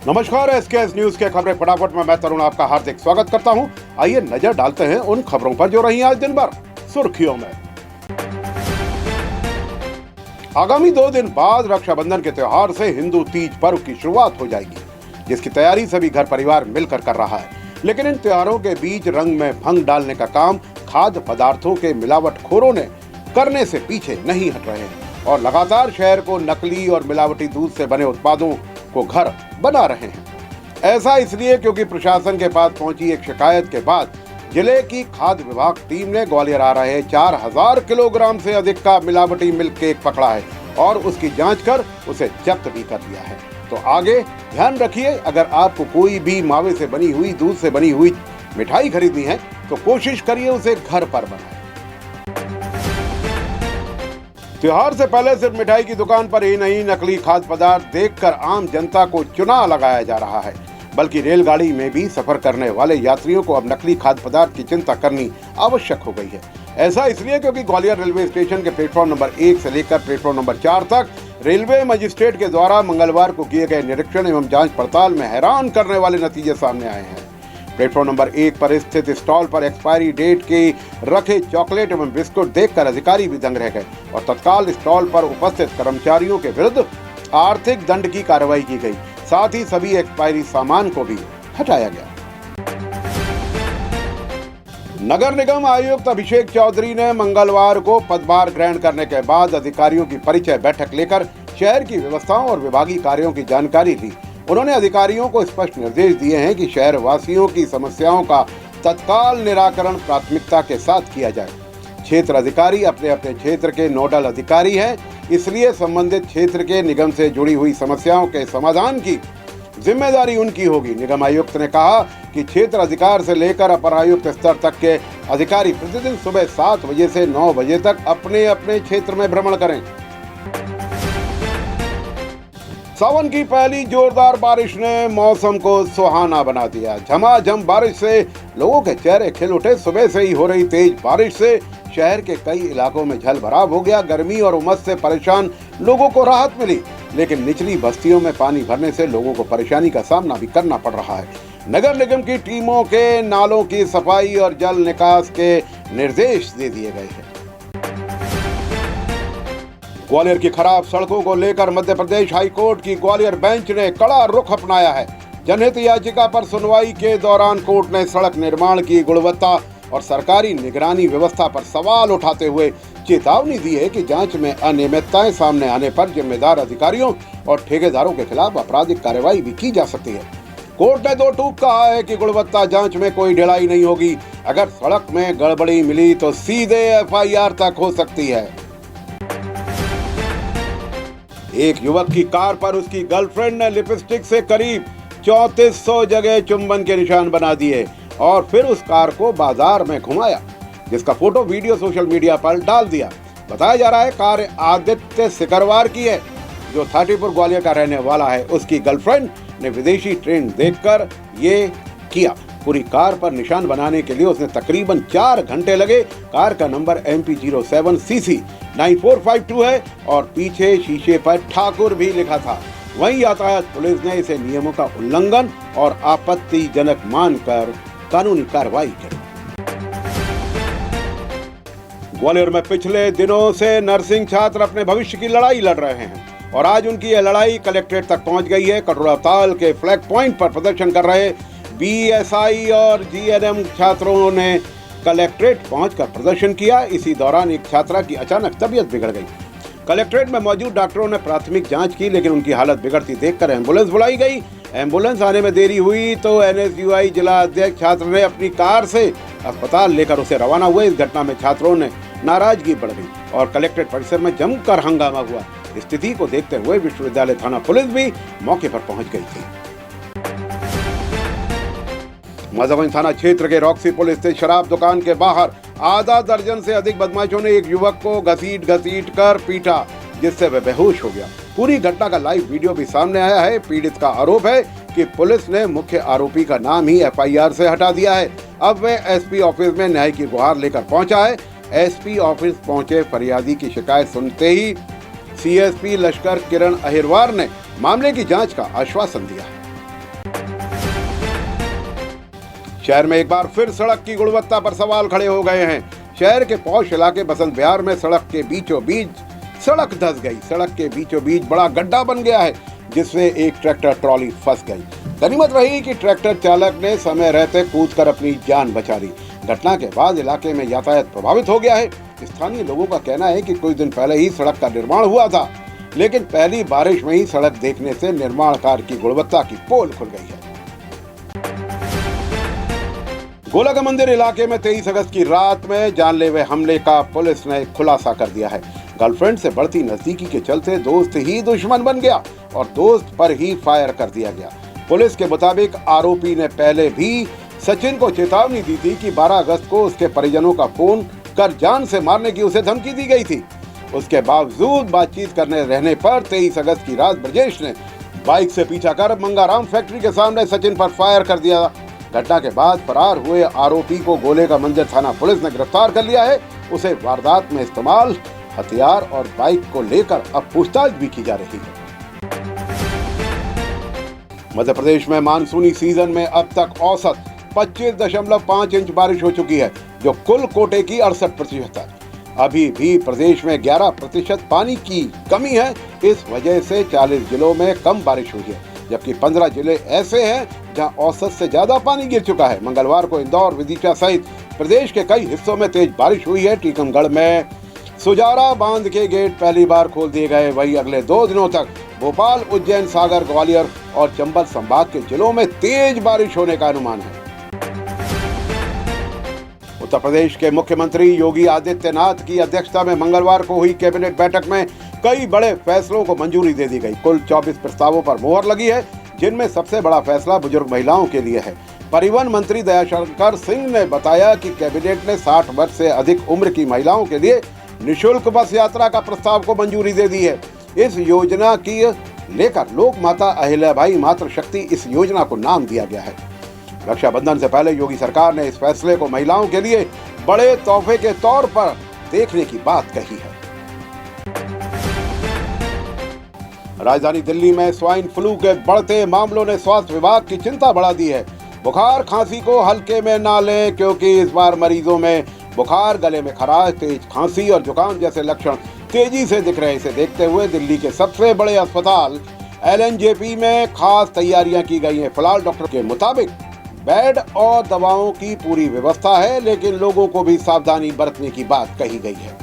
नमस्कार, SKS news के खबरें फटाफट में मैं तरुण आपका हार्दिक स्वागत करता हूं। आइए नजर डालते हैं उन खबरों पर जो रही आज दिन भर सुर्खियों में। आगामी 2 दिन बाद रक्षाबंधन के त्योहार से हिंदू तीज पर्व की शुरुआत हो जाएगी, जिसकी तैयारी सभी घर परिवार मिलकर कर रहा है। लेकिन इन त्योहारों के बीच रंग में भंग डालने का काम खाद्य पदार्थों के मिलावटखोरों ने करने से पीछे नहीं हट रहे हैं और लगातार शहर को नकली और मिलावटी दूध से बने उत्पादों को घर बना रहे हैं। ऐसा इसलिए क्योंकि प्रशासन के पास पहुंची एक शिकायत के बाद जिले की खाद्य विभाग टीम ने ग्वालियर आ रहे 4000 किलोग्राम से अधिक का मिलावटी मिल्क केक पकड़ा है और उसकी जांच कर उसे जब्त भी कर लिया है। तो आगे ध्यान रखिए, अगर आपको कोई भी मावे से बनी हुई, दूध से बनी हुई मिठाई खरीदनी है तो कोशिश करिए उसे घर पर बनाएं। त्योहार से पहले सिर्फ मिठाई की दुकान पर ही नहीं, नकली खाद्य पदार्थ देखकर आम जनता को चुनाव लगाया जा रहा है, बल्कि रेलगाड़ी में भी सफर करने वाले यात्रियों को अब नकली खाद्य पदार्थ की चिंता करनी आवश्यक हो गई है। ऐसा इसलिए क्योंकि ग्वालियर रेलवे स्टेशन के प्लेटफॉर्म नंबर 1 से लेकर प्लेटफॉर्म नंबर 4 तक रेलवे मजिस्ट्रेट के द्वारा मंगलवार को किए गए निरीक्षण एवं जांच पड़ताल में हैरान करने वाले नतीजे सामने आए हैं। प्लेटफॉर्म नंबर 1 पर स्थित स्टॉल पर एक्सपायरी डेट के रखे चॉकलेट एवं बिस्कुट देखकर अधिकारी भी दंग रह गए और तत्काल स्टॉल पर उपस्थित कर्मचारियों के विरुद्ध आर्थिक दंड की कार्रवाई की गई। साथ ही सभी एक्सपायरी सामान को भी हटाया गया। नगर निगम आयुक्त अभिषेक चौधरी ने मंगलवार को पदभार ग्रहण करने के बाद अधिकारियों की परिचय बैठक लेकर शहर की व्यवस्थाओं और विभागीय कार्यों की जानकारी ली। उन्होंने अधिकारियों को स्पष्ट निर्देश दिए हैं कि शहर वासियों की समस्याओं का तत्काल निराकरण प्राथमिकता के साथ किया जाए। क्षेत्र अधिकारी अपने अपने क्षेत्र के नोडल अधिकारी हैं, इसलिए संबंधित क्षेत्र के निगम से जुड़ी हुई समस्याओं के समाधान की जिम्मेदारी उनकी होगी। निगम आयुक्त ने कहा कि क्षेत्र अधिकार से लेकर अपर आयुक्त स्तर तक के अधिकारी प्रतिदिन सुबह 7 बजे से 9 बजे तक अपने अपने क्षेत्र में भ्रमण करें। सावन की पहली जोरदार बारिश ने मौसम को सुहाना बना दिया। झमाझम बारिश से लोगों के चेहरे खिल उठे। सुबह से ही हो रही तेज बारिश से शहर के कई इलाकों में जल भराव हो गया। गर्मी और उमस से परेशान लोगों को राहत मिली, लेकिन निचली बस्तियों में पानी भरने से लोगों को परेशानी का सामना भी करना पड़ रहा है। नगर निगम की टीमों के नालों की सफाई और जल निकास के निर्देश दे दिए गए हैं। ग्वालियर की खराब सड़कों को लेकर मध्य प्रदेश हाईकोर्ट की ग्वालियर बेंच ने कड़ा रुख अपनाया है। जनहित याचिका पर सुनवाई के दौरान कोर्ट ने सड़क निर्माण की गुणवत्ता और सरकारी निगरानी व्यवस्था पर सवाल उठाते हुए चेतावनी दी है कि जांच में अनियमितताएं सामने आने पर जिम्मेदार अधिकारियों और ठेकेदारों के खिलाफ आपराधिक कार्रवाई भी की जा सकती है। कोर्ट ने 2 टूक कहा है कि गुणवत्ता जांच में कोई ढिलाई नहीं होगी। अगर सड़क में गड़बड़ी मिली तो सीधे FIR तक हो सकती है। एक युवक की कार पर उसकी गर्लफ्रेंड ने लिपस्टिक से करीब 3400 जगह चुंबन के निशान बना दिए और फिर उस कार को बाजार में घुमाया, जिसका फोटो वीडियो सोशल मीडिया पर डाल दिया। बताया जा रहा है कार आदित्य सिकरवार की है, जो 30पुर ग्वालियर का रहने वाला है। उसकी गर्लफ्रेंड ने विदेशी ट्रेंड देखकर ये किया। पूरी कार पर निशान बनाने के लिए उसने तकरीबन 4 घंटे लगे। कार का नंबर MP07CC 9452 है और पीछे शीशे पर ठाकुर भी लिखा था। वहीं यातायात पुलिस ने इसे नियमों का उल्लंघन और आपत्तिजनक मानकर कानूनी कार्रवाई की। ग्वालियर में पिछले दिनों से नर्सिंग छात्र अपने भविष्य की लड़ाई लड़ रहे हैं और आज उनकी यह लड़ाई कलेक्ट्रेट तक पहुंच गई है। कटोराताल के फ्लैग पॉइंट पर प्रदर्शन कर रहे BSI और GNM छात्रों ने कलेक्ट्रेट पहुंचकर प्रदर्शन किया। इसी दौरान एक छात्रा की अचानक तबीयत बिगड़ गई। कलेक्ट्रेट में मौजूद डॉक्टरों ने प्राथमिक जांच की, लेकिन उनकी हालत बिगड़ती देखकर एम्बुलेंस बुलाई गई। एम्बुलेंस आने में देरी हुई तो NSUI जिला अध्यक्ष छात्र ने अपनी कार से अस्पताल लेकर उसे रवाना हुए। इस घटना में छात्रों ने नाराजगी बढ़ गई और कलेक्ट्रेट परिसर में जमकर हंगामा हुआ। स्थिति को देखते हुए विश्वविद्यालय थाना पुलिस भी मौके पर पहुंच गई थी। मधुबन थाना क्षेत्र के रॉक्सी पुल स्थित शराब दुकान के बाहर आधा दर्जन से अधिक बदमाशों ने एक युवक को घसीट कर पीटा, जिससे वह बेहोश हो गया। पूरी घटना का लाइव वीडियो भी सामने आया है। पीड़ित का आरोप है कि पुलिस ने मुख्य आरोपी का नाम ही एफआईआर से हटा दिया है। अब वह एसपी ऑफिस में न्याय की गुहार लेकर पहुंचा है। एसपी ऑफिस पहुंचे फरियादी की शिकायत सुनते ही सीएसपी लश्कर किरण अहिरवार ने मामले की जांच का आश्वासन दिया है। शहर में एक बार फिर सड़क की गुणवत्ता पर सवाल खड़े हो गए हैं। शहर के पौष इलाके बसंत विहार में सड़क के बीचों बीच सड़क धंस गई। सड़क के बीचों बीच बड़ा गड्ढा बन गया है, जिससे एक ट्रैक्टर ट्रॉली फंस गई। गनीमत रही कि ट्रैक्टर चालक ने समय रहते कूदकर अपनी जान बचा ली। घटना के बाद इलाके में यातायात प्रभावित हो गया है। स्थानीय लोगों का कहना है कि कुछ दिन पहले ही सड़क का निर्माण हुआ था, लेकिन पहली बारिश में ही सड़क देखने से निर्माण कार्य की गुणवत्ता की पोल खुल गई है। गोला का मंदिर इलाके में 23 अगस्त की रात में जानलेवा हमले का पुलिस ने खुलासा कर दिया है। गर्लफ्रेंड से बढ़ती नजदीकी के चलते दोस्त ही दुश्मन बन गया और दोस्त पर ही फायर कर दिया गया। पुलिस के मुताबिक आरोपी ने पहले भी सचिन को चेतावनी दी थी कि 12 अगस्त को उसके परिजनों का फोन कर जान से मारने की उसे धमकी दी गई थी। उसके बावजूद बातचीत करने रहने पर 23 अगस्त की रात ब्रजेश ने बाइक से पीछा कर मंगाराम फैक्ट्री के सामने सचिन पर फायर कर दिया। घटना के बाद फरार हुए आरोपी को गोले का मंदिर थाना पुलिस ने गिरफ्तार कर लिया है। उसे वारदात में इस्तेमाल हथियार और बाइक को लेकर अब पूछताछ भी की जा रही है। मध्य प्रदेश में मानसूनी सीजन में अब तक औसत 25.5 इंच बारिश हो चुकी है, जो कुल कोटे की 68% है। अभी भी प्रदेश में 11% पानी की कमी है। इस वजह से 40 जिलों में कम बारिश हुई है, जबकि 15 जिले ऐसे हैं जहां औसत से ज्यादा पानी गिर चुका है। मंगलवार को इंदौर, विदिशा सहित प्रदेश के कई हिस्सों में तेज बारिश हुई है। टीकमगढ़ में सुजारा बांध के गेट पहली बार खोल दिए गए। वहीं अगले 2 दिनों तक भोपाल, उज्जैन, सागर, ग्वालियर और चंबल संभाग के जिलों में तेज बारिश होने का अनुमान है। उत्तर प्रदेश के मुख्यमंत्री योगी आदित्यनाथ की अध्यक्षता में मंगलवार को हुई कैबिनेट बैठक में कई बड़े फैसलों को मंजूरी दे दी गई। कुल 24 प्रस्तावों पर मोहर लगी है, जिनमें सबसे बड़ा फैसला बुजुर्ग महिलाओं के लिए है। परिवहन मंत्री दयाशंकर सिंह ने बताया कि कैबिनेट ने 60 वर्ष से अधिक उम्र की महिलाओं के लिए निःशुल्क बस यात्रा का प्रस्ताव को मंजूरी दे दी है। इस योजना की लेकर लोक माता अहिल्याबाई मातृ शक्ति इस योजना को नाम दिया गया है। रक्षाबंधन से पहले योगी सरकार ने इस फैसले को महिलाओं के लिए बड़े तोहफे के तौर पर देखने की बात कही है। राजधानी दिल्ली में स्वाइन फ्लू के बढ़ते मामलों ने स्वास्थ्य विभाग की चिंता बढ़ा दी है। बुखार खांसी को हल्के में ना लें, क्योंकि इस बार मरीजों में बुखार, गले में खराश, तेज खांसी और जुकाम जैसे लक्षण तेजी से दिख रहे हैं। इसे देखते हुए दिल्ली के सबसे बड़े अस्पताल एलएनजेपी में खास तैयारियां की गई हैं। फिलहाल डॉक्टर के मुताबिक बेड और दवाओं की पूरी व्यवस्था है, लेकिन लोगों को भी सावधानी बरतने की बात कही गई है।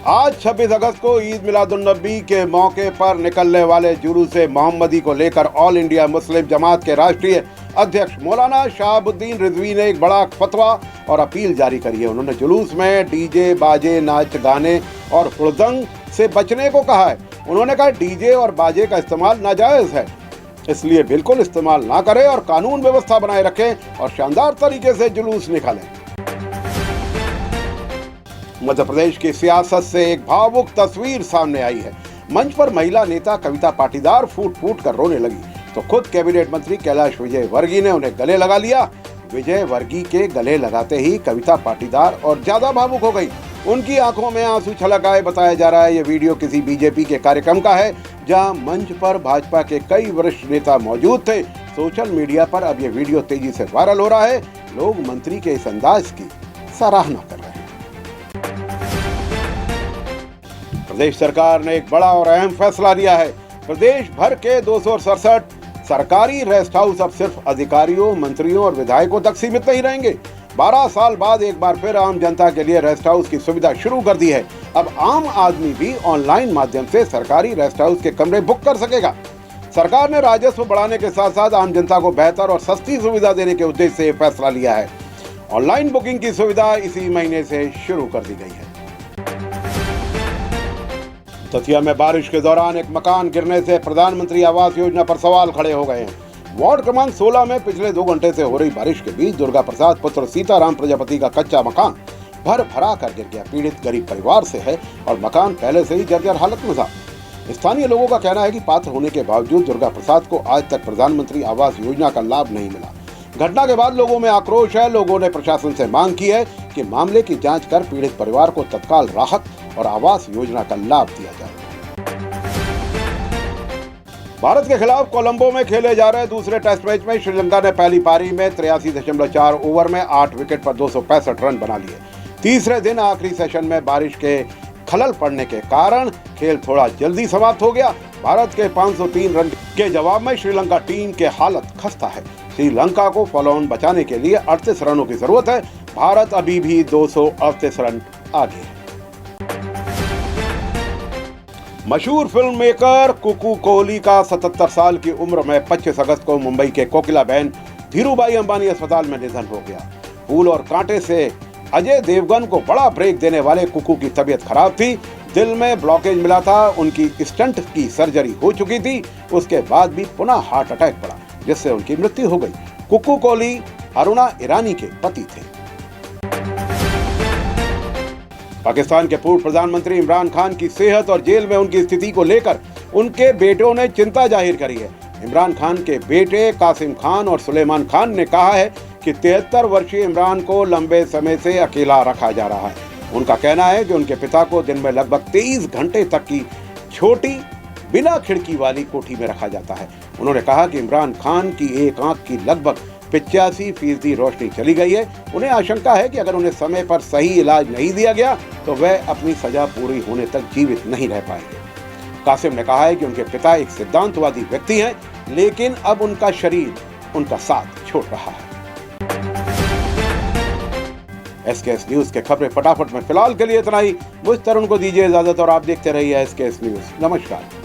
आज 26 अगस्त को ईद मिलादुन्नबी के मौके पर निकलने वाले जुलूस-ए मोहम्मदी को लेकर ऑल इंडिया मुस्लिम जमात के राष्ट्रीय अध्यक्ष मौलाना शहाबुद्दीन रिजवी ने एक बड़ा फतवा और अपील जारी करी है। उन्होंने जुलूस में डीजे, बाजे, नाच गाने और हुड़दंग से बचने को कहा है। उन्होंने कहा डीजे और बाजे का इस्तेमाल नाजायज है, इसलिए बिल्कुल इस्तेमाल ना करें और कानून व्यवस्था बनाए रखें और शानदार तरीके से जुलूस निकालें। मध्य प्रदेश की सियासत से एक भावुक तस्वीर सामने आई है। मंच पर महिला नेता कविता पाटीदार फूट फूट कर रोने लगी, तो खुद कैबिनेट मंत्री कैलाश विजयवर्गीय ने उन्हें गले लगा लिया। विजयवर्गीय के गले लगाते ही कविता पाटीदार और ज्यादा भावुक हो गई। उनकी आंखों में आंसू छलक आए। बताया जा रहा है ये वीडियो किसी बीजेपी के कार्यक्रम का है, जहां मंच पर भाजपा के कई वरिष्ठ नेता मौजूद थे। सोशल मीडिया पर अब ये वीडियो तेजी से वायरल हो रहा है। लोग मंत्री के इस अंदाज की सराहना कर रहे हैं। प्रदेश सरकार ने एक बड़ा और अहम फैसला लिया है। प्रदेश भर के 267 सरकारी रेस्ट हाउस अब सिर्फ अधिकारियों, मंत्रियों और विधायकों तक सीमित नहीं रहेंगे। 12 साल बाद एक बार फिर आम जनता के लिए रेस्ट हाउस की सुविधा शुरू कर दी है। अब आम आदमी भी ऑनलाइन माध्यम से सरकारी रेस्ट हाउस के कमरे बुक कर सकेगा। सरकार ने राजस्व बढ़ाने के साथ साथ आम जनता को बेहतर और सस्ती सुविधा देने के उद्देश्य से फैसला लिया है। ऑनलाइन बुकिंग की सुविधा इसी महीने से शुरू कर दी गई है। दतिया में बारिश के दौरान एक मकान गिरने से प्रधानमंत्री आवास योजना पर सवाल खड़े हो गए हैं। वार्ड क्रमांक 16 में पिछले 2 घंटे से हो रही बारिश के बीच दुर्गा प्रसाद पुत्र सीताराम प्रजापति का कच्चा मकान भर भरा कर गिर गया। पीड़ित गरीब परिवार से है और मकान पहले से ही जर्जर हालत में था। स्थानीय लोगों का कहना है कि पात्र होने के बावजूद दुर्गा प्रसाद को आज तक प्रधानमंत्री आवास योजना का लाभ नहीं मिला। घटना के बाद लोगों में आक्रोश है। लोगों ने प्रशासन से मांग की है कि मामले की जांच कर पीड़ित परिवार को तत्काल राहत और आवास योजना का लाभ दिया जाए। भारत के खिलाफ कोलंबो में खेले जा रहे दूसरे टेस्ट मैच में श्रीलंका ने पहली पारी में 83.4 ओवर में 8 विकेट पर 265 रन बना लिए। तीसरे दिन आखिरी सेशन में बारिश के खलल पड़ने के कारण खेल थोड़ा जल्दी समाप्त हो गया। भारत के 503 रन के जवाब में श्रीलंका टीम के हालत खस्ता है। श्रीलंका को फॉलो ऑन बचाने के लिए 38 रनों की जरूरत है। भारत अभी भी 238 रन आगे है। मशहूर फिल्म मेकर कुकू कोहली का 77 साल की उम्र में 25 अगस्त को मुंबई के कोकिला बहन धीरूभाई अंबानी अस्पताल में निधन हो गया। फूल और कांटे से अजय देवगन को बड़ा ब्रेक देने वाले कुकू की तबीयत खराब थी। दिल में ब्लॉकेज मिला था। उनकी स्टंट की सर्जरी हो चुकी थी। उसके बाद भी पुनः हार्ट अटैक पड़ा, जिससे उनकी मृत्यु हो गई। कुकू कोहली अरुणा ईरानी के पति थे। पाकिस्तान के पूर्व प्रधानमंत्री इमरान खान की सेहत और जेल में उनकी स्थिति को लेकर उनके बेटों ने चिंता जाहिर करी है। इमरान खान के बेटे कासिम खान और सुलेमान खान ने कहा है कि 73 वर्षीय इमरान को लंबे समय से अकेला रखा जा रहा है। उनका कहना है कि उनके पिता को दिन में लगभग 23 घंटे तक की छोटी बिना खिड़की वाली कोठी में रखा जाता है। उन्होंने कहा कि इमरान खान की एक आंख की लगभग 85% रोशनी चली गई है। उन्हें आशंका है कि अगर उन्हें समय पर सही इलाज नहीं दिया गया तो वह अपनी सजा पूरी होने तक जीवित नहीं रह पाएंगे। कासिम ने कहा है कि उनके पिता एक सिद्धांतवादी व्यक्ति हैं, लेकिन अब उनका शरीर उनका साथ छोड़ रहा है। एसकेएस न्यूज के खबरें फटाफट में फिलहाल के लिए इतना ही। मुझ तरुण को दीजिए इजाजत और आप देखते रहिए एसकेएस न्यूज। नमस्कार।